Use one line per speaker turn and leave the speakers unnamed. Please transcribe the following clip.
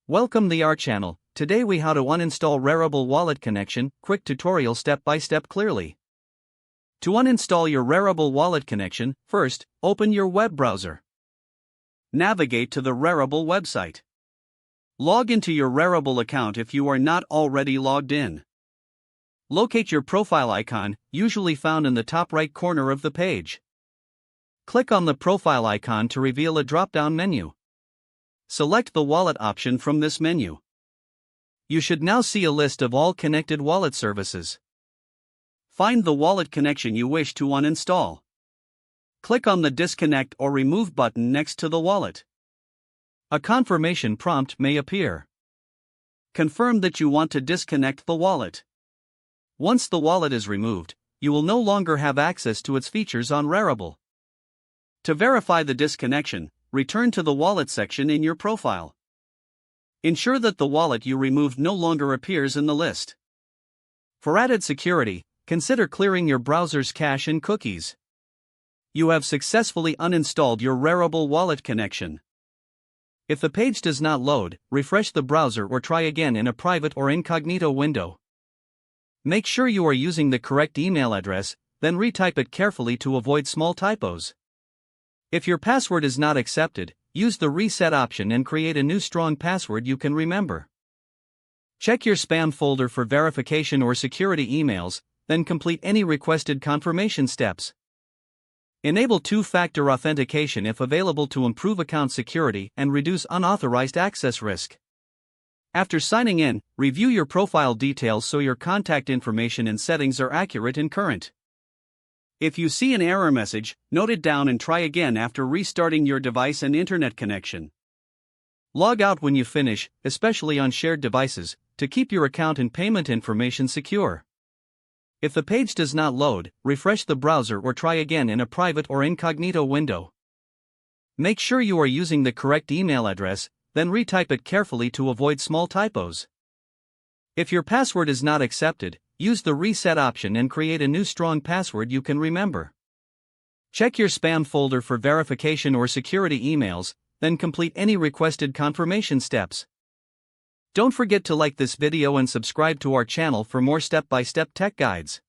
Welcome to our channel. Today we how to uninstall Rarible wallet connection, quick tutorial step by step clearly. To uninstall your Rarible wallet connection, first, open your web browser. Navigate to the Rarible website. Log into your Rarible account if you are not already logged in. Locate your profile icon, usually found in the top right corner of the page. Click on the profile icon to reveal a drop-down menu. Select the wallet option from this menu. You should now see a list of all connected wallet services. Find the wallet connection you wish to uninstall. Click on the Disconnect or Remove button next to the wallet. A confirmation prompt may appear. Confirm that you want to disconnect the wallet. Once the wallet is removed, you will no longer have access to its features on Rarible. To verify the disconnection, return to the wallet section in your profile. Ensure that the wallet you removed no longer appears in the list. For added security, consider clearing your browser's cache and cookies. You have successfully uninstalled your Rarible wallet connection. If the page does not load, refresh the browser or try again in a private or incognito window. Make sure you are using the correct email address, then retype it carefully to avoid small typos. If your password is not accepted, use the reset option and create a new strong password you can remember. Check your spam folder for verification or security emails, then complete any requested confirmation steps. Enable two-factor authentication if available to improve account security and reduce unauthorized access risk. After signing in, review your profile details so your contact information and settings are accurate and current. If you see an error message, note it down and try again after restarting your device and internet connection. Log out when you finish, especially on shared devices, to keep your account and payment information secure. If the page does not load, refresh the browser or try again in a private or incognito window. Make sure you are using the correct email address, then retype it carefully to avoid small typos. If your password is not accepted, use the reset option and create a new strong password you can remember. Check your spam folder for verification or security emails, then complete any requested confirmation steps. Don't forget to like this video and subscribe to our channel for more step-by-step tech guides.